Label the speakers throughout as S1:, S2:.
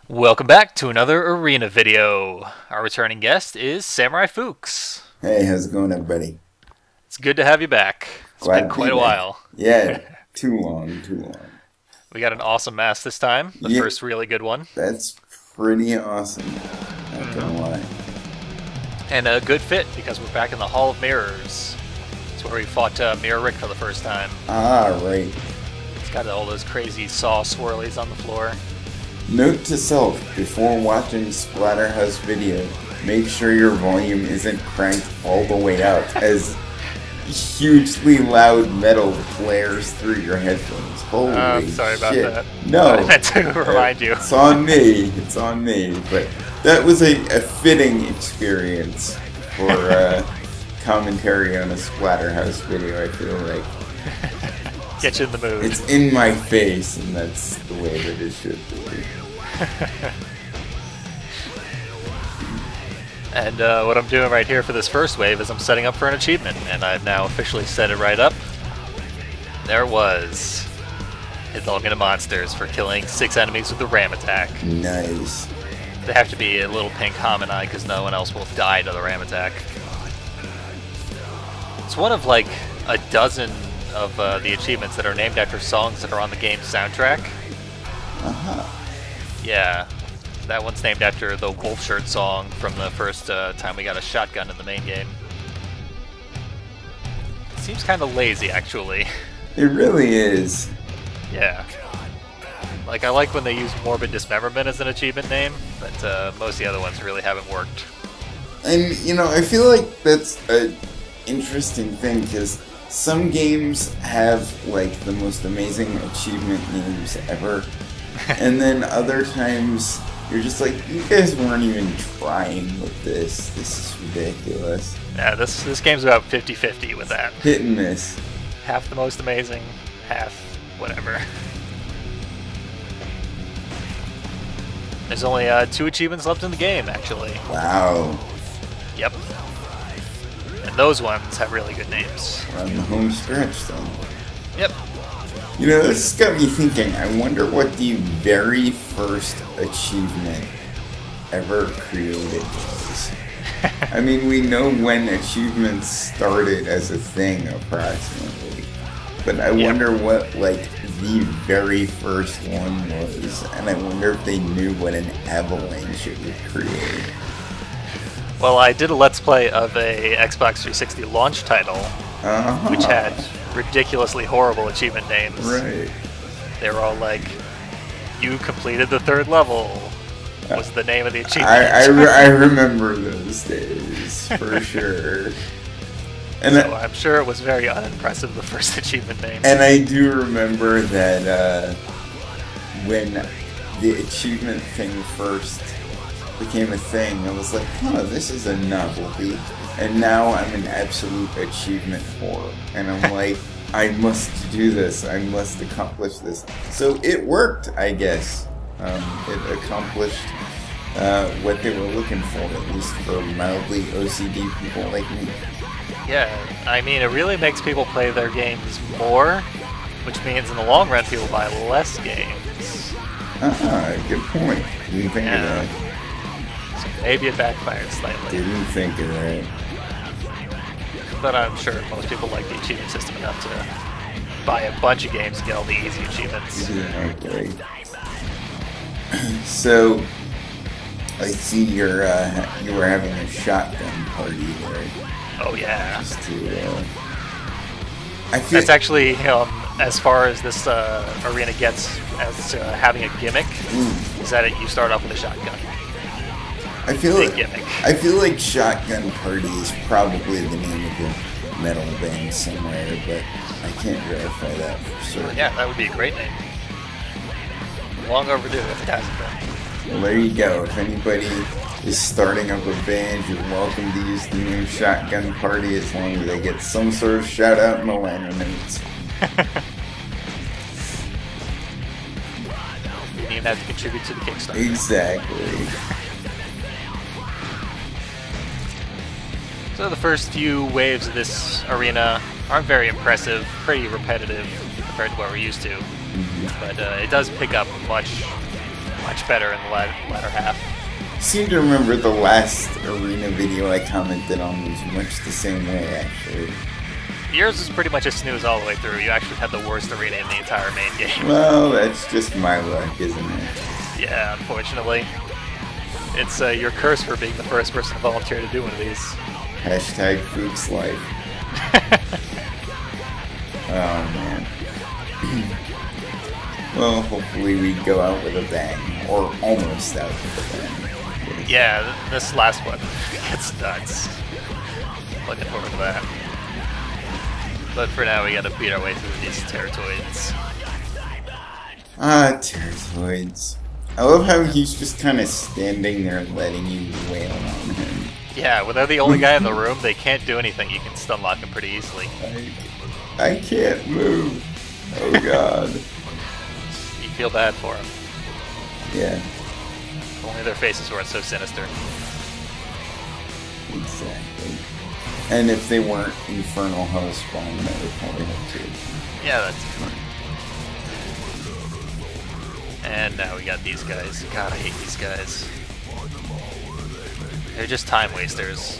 S1: Welcome back to another arena video. Our returning guest is SamuraiFoochs.
S2: Hey, how's it going, everybody?
S1: It's good to have you back. It's been quite a while.
S2: Yeah, too long.
S1: We got an awesome mask this time, the first really good one.
S2: That's pretty awesome, not gonna lie.
S1: And a good fit, because we're back in the Hall of Mirrors. It's where we fought Mirror Rick for the first time.
S2: Ah, right.
S1: It's got all those crazy saw swirlies on the floor.
S2: Note to self, before watching Splatterhouse video, make sure your volume isn't cranked all the way up as hugely loud metal blares through your headphones. Holy
S1: I'm sorry about
S2: shit.
S1: that.
S2: No.
S1: I meant to remind you.
S2: It's on me. It's on me. But that was a fitting experience for commentary on a Splatterhouse video, I feel like.
S1: Get you in the mood.
S2: It's in my face, and that's the way that it should be.
S1: And what I'm doing right here for this first wave is I'm setting up for an achievement, and I've now officially set it right up. There it was. Hit all into monsters for killing 6 enemies with the ram attack.
S2: Nice.
S1: They have to be a little pink Homini because no one else will die to the ram attack. It's one of like a dozen of the achievements that are named after songs that are on the game's soundtrack.
S2: Uh-huh.
S1: Yeah, that one's named after the Wolf Shirt song from the first time we got a shotgun in the main game. Seems kind of lazy, actually.
S2: It really is.
S1: Yeah. Like, I like when they use Morbid Dismemberment as an achievement name, but most of the other ones really haven't worked.
S2: And, you know, I feel like that's an interesting thing, because some games have, like, the most amazing achievement names ever. And then other times, you're just like, you guys weren't even trying with this. This is ridiculous.
S1: Yeah, this game's about 50-50 with that.
S2: Hit and miss.
S1: Half the most amazing, half whatever. There's only 2 achievements left in the game, actually.
S2: Wow.
S1: Yep. And those ones have really good names.
S2: We're on the home stretch, then.
S1: Yep.
S2: You know, this got me thinking, I wonder what the very first achievement ever created was. I mean, we know when achievements started as a thing, approximately. But I wonder what, like, the very first one was. And I wonder if they knew what an avalanche it would create.
S1: Well, I did a Let's Play of a Xbox 360 launch title, which had ridiculously horrible achievement names.
S2: Right.
S1: They were all like, "You completed the 3rd level," was the name of the achievement.
S2: I remember those days, for sure. And
S1: so I'm sure it was very unimpressive, the first achievement name.
S2: And I do remember that when the achievement thing first became a thing, I was like, huh, this is a novelty. And now I'm an absolute achievement whore. And I'm like, I must do this. I must accomplish this. So it worked, I guess. It accomplished what they were looking for, at least for mildly OCD people like me.
S1: Yeah, I mean, it really makes people play their games more, which means in the long run people buy less games.
S2: Good point. Didn't think of that.
S1: So maybe it backfired slightly.
S2: Didn't think of that.
S1: But I'm sure most people like the achievement system enough to buy a bunch of games and get all the easy achievements.
S2: Okay. So, I see you were having a shotgun party there.
S1: Oh yeah.
S2: Just to, I feel
S1: that's actually as far as this arena gets as having a gimmick. Is that you start off with a shotgun.
S2: I feel
S1: Big
S2: like
S1: gimmick.
S2: I feel like Shotgun Party is probably the name of the metal band somewhere, but I can't verify that for sure.
S1: Yeah, that would be a great name. Long overdue if it hasn't been.
S2: Well, there you go. If anybody is starting up a band, you're welcome to use the name Shotgun Party as long as they get some sort of shout out in the liner notes.
S1: You didn't even have to contribute to the Kickstarter.
S2: Exactly.
S1: So the first few waves of this arena aren't very impressive, pretty repetitive compared to what we're used to. But it does pick up much much better in the latter half.
S2: I seem to remember the last arena video I commented on was much the same way, actually.
S1: Yours is pretty much a snooze all the way through. You actually had the worst arena in the entire main game.
S2: Well, that's just my luck, isn't it?
S1: Yeah, unfortunately. It's your curse for being the first person to volunteer to do one of these.
S2: Hashtag Foochs life. Oh, man. Well, hopefully we go out with a bang. Or almost out with a bang.
S1: Yeah, this last one gets nuts. Looking forward to that. But for now, we gotta beat our way through these Terratoids.
S2: Ah, Terratoids. I love how he's just kind of standing there letting you wail on him.
S1: Yeah, when they're the only guy in the room, they can't do anything. You can stun lock him pretty easily.
S2: I can't move. Oh god.
S1: You feel bad for him.
S2: Yeah.
S1: If only their faces weren't so sinister.
S2: Exactly. And if they weren't Infernal Hellspawn, that would probably have too.
S1: Yeah, that's good. And now we got these guys. God, I hate these guys. They're just time wasters.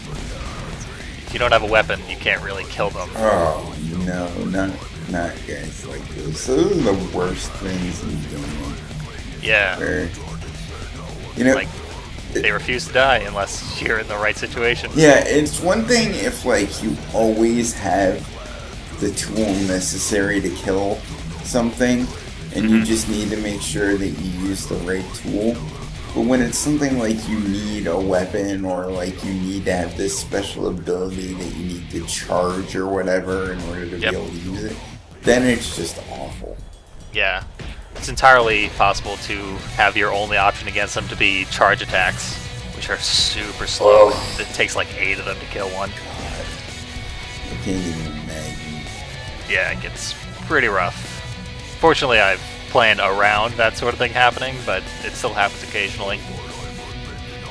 S1: If you don't have a weapon, you can't really kill them.
S2: Oh, no, not guys like this. Those are the worst things in the game.
S1: Yeah.
S2: Where, you know,
S1: like, they refuse to die unless you're in the right situation.
S2: yeah, it's one thing if, like, you always have the tool necessary to kill something, and you just need to make sure that you use the right tool. But when it's something like you need a weapon, or like you need to have this special ability that you need to charge or whatever in order to be able to use it, then it's just awful.
S1: Yeah. It's entirely possible to have your only option against them to be charge attacks, which are super slow.
S2: Oh.
S1: It takes like 8 of them to kill one.
S2: God. I can't even imagine.
S1: Yeah, it gets pretty rough. Fortunately, I've planned around that sort of thing happening, but it still happens occasionally.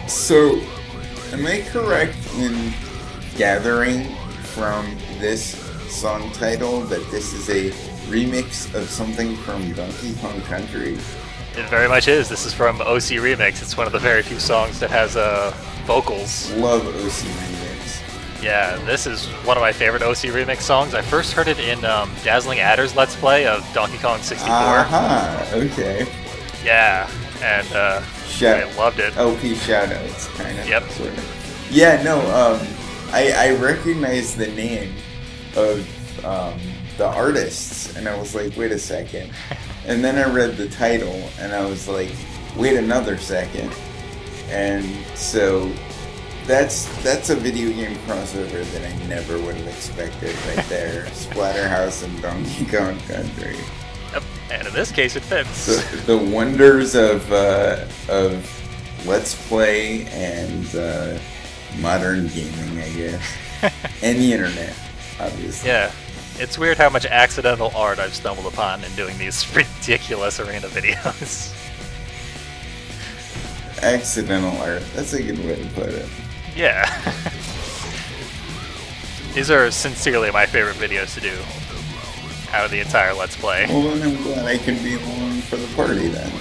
S2: So, am I correct in gathering from this song title that this is a remix of something from Donkey Kong Country?
S1: It very much is. This is from OC Remix. It's one of the very few songs that has vocals.
S2: Love OC Remix.
S1: Yeah, this is one of my favorite OC Remix songs. I first heard it in Dazzling Adder's Let's Play of Donkey Kong 64.
S2: Aha, okay.
S1: Yeah, and I loved it.
S2: LP shoutouts, kind of.
S1: Yep.
S2: Sort of. Yeah, no, I recognize the name of the artists, and I was like, wait a second. And then I read the title, and I was like, wait another second. And so that's a video game crossover that I never would have expected right there. Splatterhouse and Donkey Kong Country.
S1: Yep. And in this case, it fits.
S2: The wonders of Let's Play and modern gaming, I guess. And the internet, obviously.
S1: Yeah. It's weird how much accidental art I've stumbled upon in doing these ridiculous arena videos.
S2: Accidental art. That's a good way to put it.
S1: Yeah. These are sincerely my favorite videos to do out of the entire Let's Play.
S2: Well, then I'm glad I can be along for the party then.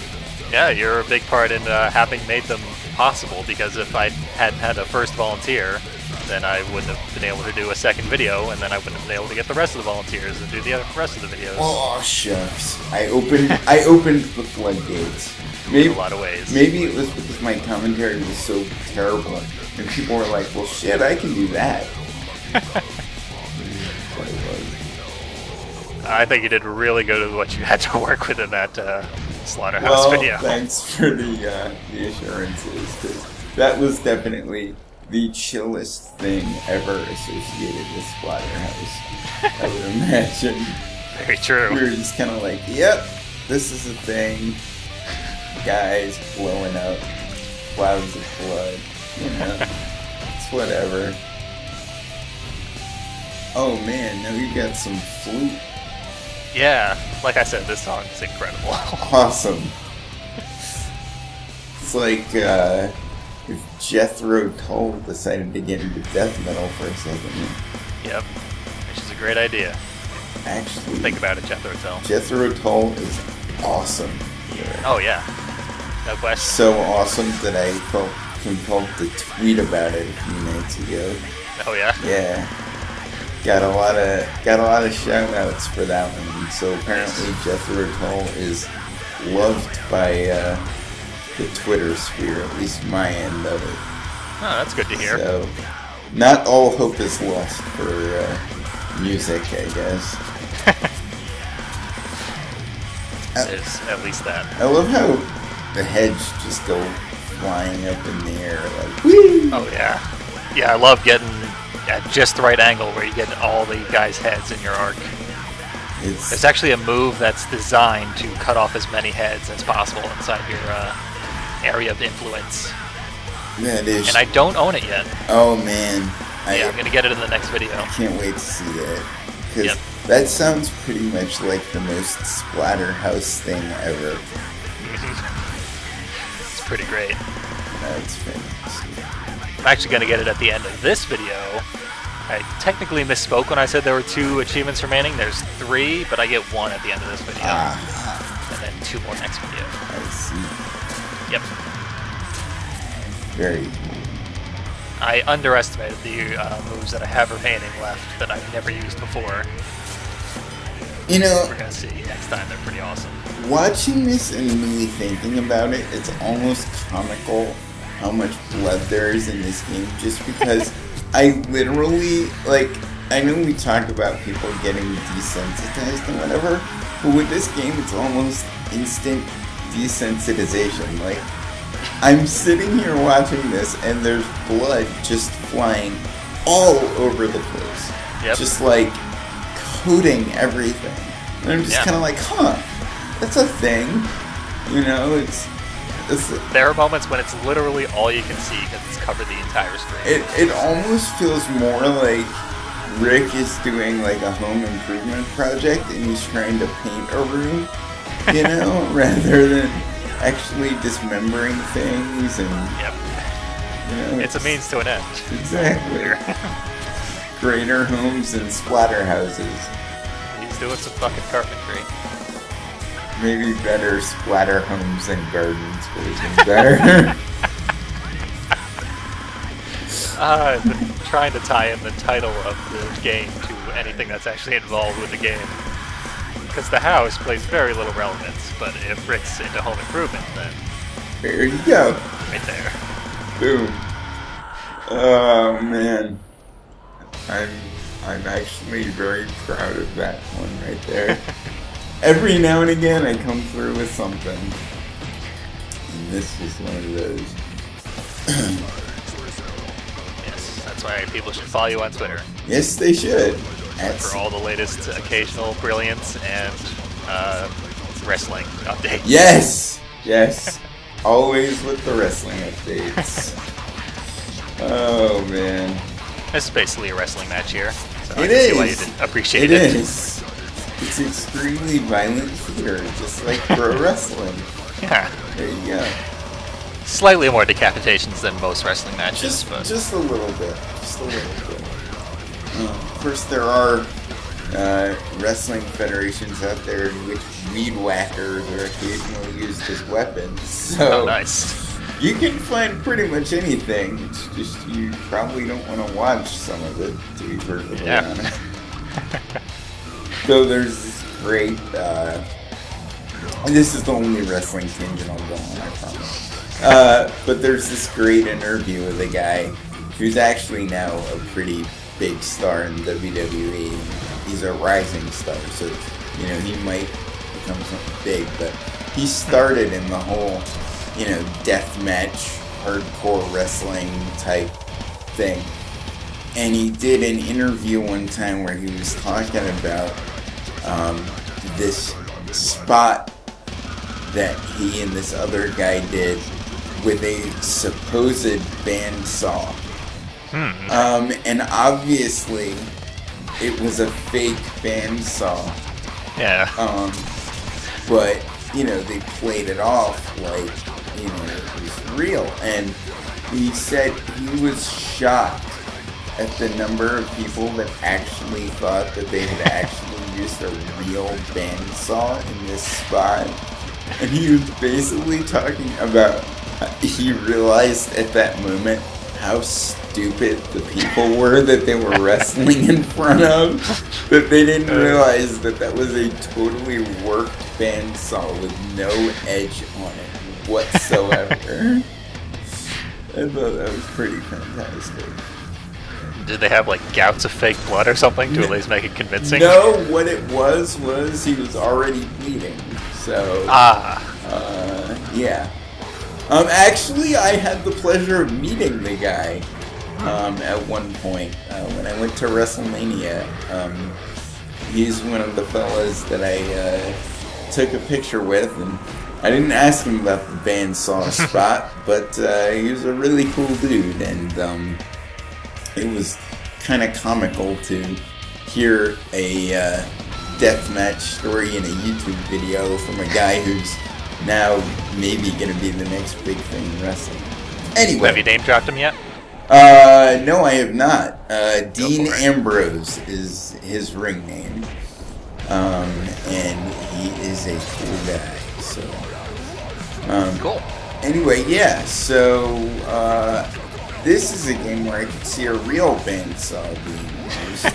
S1: Yeah, you're a big part in having made them possible, because if I hadn't had a first volunteer, then I wouldn't have been able to do a second video, and then I wouldn't have been able to get the rest of the volunteers and do the rest of the videos.
S2: Oh shucks! I opened the floodgates.
S1: In a lot of ways.
S2: Maybe it was because my commentary was so terrible, and people were like, "Well, shit, I can do that."
S1: I think you did really good with what you had to work with in that Slaughterhouse video.
S2: Thanks for the assurances, because that was definitely the chillest thing ever associated with Splatterhouse, I would imagine.
S1: Very true.
S2: We were just kind of like, yep, this is a thing. Guys blowing up, clouds of blood, you know, it's whatever. Oh man, now we got some flute.
S1: Yeah, like I said, this song is incredible.
S2: Awesome. It's like if Jethro Tull decided to get into death metal for a second.
S1: Yep, which is a great idea.
S2: Actually,
S1: think about it, Jethro Tull.
S2: Jethro Tull is awesome.
S1: Oh yeah. No question.
S2: So awesome that I felt compelled to tweet about it a few nights ago.
S1: Oh yeah.
S2: Yeah. Got a lot of shout outs for that one. So apparently Jethro Tull is loved by the Twitter sphere, at least my end of it.
S1: Oh, that's good to hear.
S2: So not all hope is lost for music, I guess.
S1: There's at least that.
S2: I love how the heads just go flying up in the air like whee!
S1: Oh yeah. Yeah, I love getting at just the right angle where you get all the guys' heads in your arc. There's actually a move that's designed to cut off as many heads as possible inside your area of influence.
S2: That is.
S1: And I don't own it yet.
S2: Oh man.
S1: Yeah, I'm gonna get it in the next video.
S2: I can't wait to see that. Because that sounds pretty much like the most Splatterhouse thing ever.
S1: It's pretty great.
S2: That's fantastic.
S1: I'm actually going to get it at the end of this video. I technically misspoke when I said there were 2 achievements remaining. There's 3, but I get 1 at the end of this video. And then 2 more next video.
S2: I see.
S1: Yep.
S2: Very cool.
S1: I underestimated the moves that I have remaining left that I've never used before.
S2: You know,
S1: we're going to see next time. They're pretty awesome.
S2: Watching this and really thinking about it, it's almost comical how much blood there is in this game, just because I literally, like, I know we talk about people getting desensitized and whatever, but with this game it's almost instant desensitization. Like, I'm sitting here watching this and there's blood just flying all over the place.
S1: Yep. Just
S2: like coating everything. And I'm just kind of like, huh, that's a thing. You know, it's
S1: there are moments when it's literally all you can see because it's covered the entire screen.
S2: It almost feels more like Rick is doing like a home improvement project and he's trying to paint a room, you know, rather than actually dismembering things and.
S1: Yep.
S2: You know,
S1: it's a means to an end.
S2: Exactly. Greater homes and splatterhouses.
S1: He's doing some fucking carpentry.
S2: Maybe better splatter homes and gardens would have been better.
S1: I've been trying to tie in the title of the game to anything that's actually involved with the game. Because the house plays very little relevance, but if Rick's into home improvement, then...
S2: There you go.
S1: Right there.
S2: Boom. Oh, man. I'm actually very proud of that one right there. Every now and again I come through with something. And this is one of those.
S1: Yes, that's why people should follow you on Twitter.
S2: Yes, they should.
S1: For all the latest occasional brilliance and wrestling updates.
S2: Yes! Yes. Always with the wrestling updates. Oh, man.
S1: This is basically a wrestling match here. So
S2: I
S1: can see why you didn't appreciate it.
S2: It is. It's extremely violent theater, just like pro wrestling.
S1: Yeah.
S2: There you go.
S1: Slightly more decapitations than most wrestling matches, but
S2: just a little bit. Just a little bit. Of course, there are wrestling federations out there in which weed whackers are occasionally used as weapons. So
S1: nice.
S2: You can find pretty much anything. It's just you probably don't want to watch some of it, to be perfectly honest. So there's this great, this is the only wrestling tangent I'll go on, I promise. But there's this great interview with a guy who's actually now a pretty big star in WWE. He's a rising star, so, you know, he might become something big, but he started in the whole, you know, deathmatch, hardcore wrestling type thing. And he did an interview one time where he was talking about this spot that he and this other guy did with a supposed bandsaw. And obviously it was a fake bandsaw.
S1: Yeah.
S2: But, you know, they played it off like, you know, it was real. And he said he was shocked at the number of people that actually thought that they had actually used a real bandsaw in this spot. and he was basically talking about he realized at that moment how stupid the people were that they were wrestling in front of, that they didn't realize that that was a totally worked bandsaw with no edge on it whatsoever. I thought that was pretty fantastic.
S1: Did they have like gouts of fake blood or something to at least make it convincing?
S2: No, what it was he was already bleeding. So, yeah. Actually, I had the pleasure of meeting the guy at one point when I went to WrestleMania. He's one of the fellas that I took a picture with, and I didn't ask him about the bandsaw spot, but he was a really cool dude, and it was kind of comical to hear a deathmatch story in a YouTube video from a guy who's now maybe going to be the next big thing in wrestling. Anyway.
S1: Have you name dropped him yet?
S2: No, I have not. Dean Ambrose is his ring name. And he is a cool guy, so.
S1: Cool.
S2: Anyway, yeah, so, this is a game where I can see a real bandsaw being used.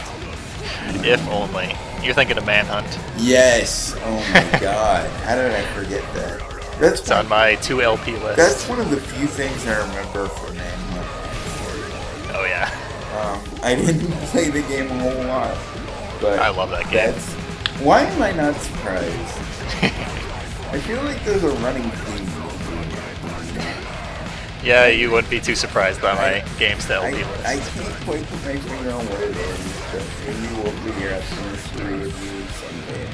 S1: If only. You're thinking of Manhunt.
S2: Yes. Oh my god. How did I forget that?
S1: It's on my 2 LP list.
S2: That's one of the few things I remember from Manhunt.
S1: Oh yeah.
S2: I didn't play the game a whole lot, but
S1: I love that game.
S2: Why am I not surprised? I feel like there's a running theme.
S1: Yeah, you wouldn't be too surprised by my games to LP list.
S2: I can't quite put my finger on what it is, but maybe we'll figure out the mystery of you someday.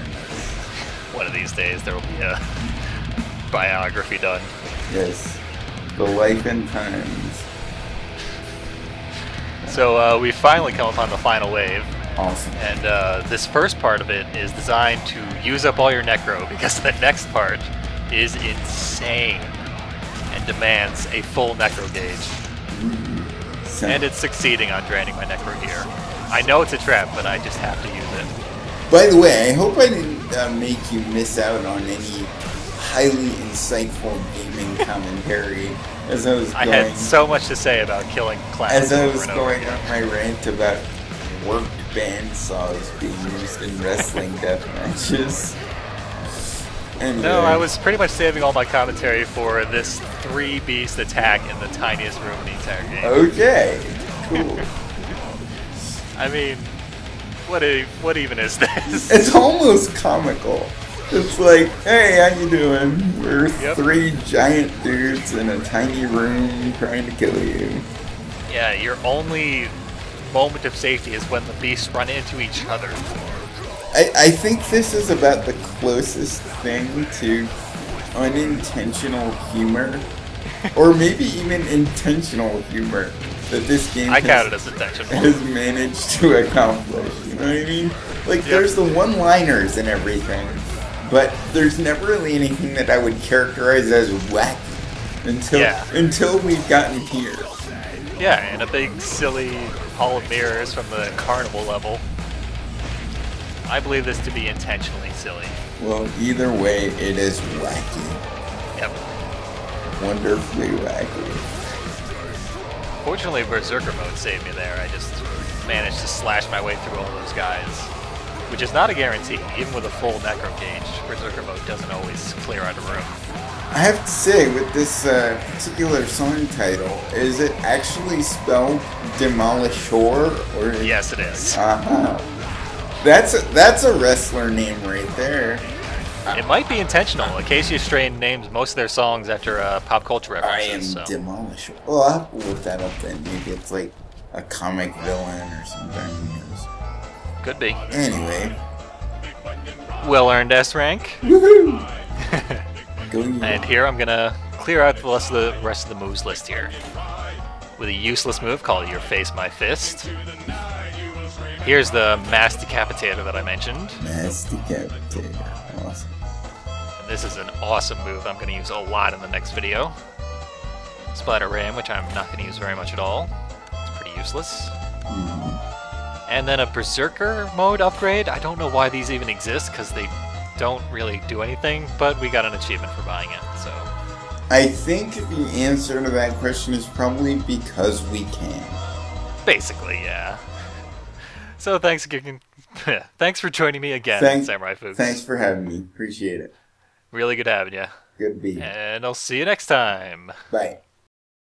S1: One of these days there will be a biography done.
S2: Yes. The life and times.
S1: So we finally come upon the final wave.
S2: Awesome.
S1: And this first part of it is designed to use up all your necro, because the next part is insane and demands a full necro gauge. And it's succeeding on draining my necro here. I know it's a trap, but I just have to use it.
S2: By the way, I hope I didn't make you miss out on any highly insightful gaming commentary as I was going.
S1: I had so much to say about killing clowns.
S2: As I was going on my rant about worked bandsaws being used in wrestling death matches. Anyway.
S1: No, I was pretty much saving all my commentary for this 3-beast attack in the tiniest room in the entire game.
S2: Okay, cool.
S1: I mean, what even is this?
S2: It's almost comical. It's like, hey, how you doing? We're 3 giant dudes in a tiny room trying to kill you.
S1: Yeah, your only moment of safety is when the beasts run into each other.
S2: I think this is about the closest thing to unintentional humor, or maybe even intentional humor, that this game has managed to accomplish. You know what I mean? Like, there's the one-liners and everything, but there's never really anything that I would characterize as wacky until we've gotten here.
S1: Yeah, and a big, silly hall of mirrors from the CarnEvil level. I believe this to be intentionally silly.
S2: Well, either way, it is wacky.
S1: Yep.
S2: Wonderfully wacky.
S1: Fortunately, Berserker mode saved me there. I just managed to slash my way through all those guys, which is not a guarantee. Even with a full necro gauge, Berserker mode doesn't always clear out a room.
S2: I have to say, with this particular song title, is it actually spelled Demolishor? Or
S1: yes, it is.
S2: That's a wrestler name right there.
S1: It might be intentional. Acacia Strain names most of their songs after pop culture references.
S2: I am Demolishor. Well, I'll have to look that up then. Maybe it's like a comic villain or something. Who knows?
S1: Could be.
S2: Anyway.
S1: Well earned S rank.
S2: Woohoo!
S1: And here I'm gonna clear out the rest of the moves list here with a useless move called Your Face My Fist. Here's the Mass Decapitator that I mentioned.
S2: Mass Decapitator, awesome.
S1: And this is an awesome move I'm gonna use a lot in the next video. Splatter Ram, which I'm not gonna use very much at all. It's pretty useless. And then a Berserker mode upgrade. I don't know why these even exist, because they don't really do anything, but we got an achievement for buying it, so...
S2: I think the answer to that question is probably because we can.
S1: Basically, yeah. So thanks again. Thanks for joining me again, SamuraiFoochs.
S2: Thanks for having me. Appreciate it.
S1: Really good having you.
S2: Good to be here.
S1: And I'll see you next time.
S2: Bye.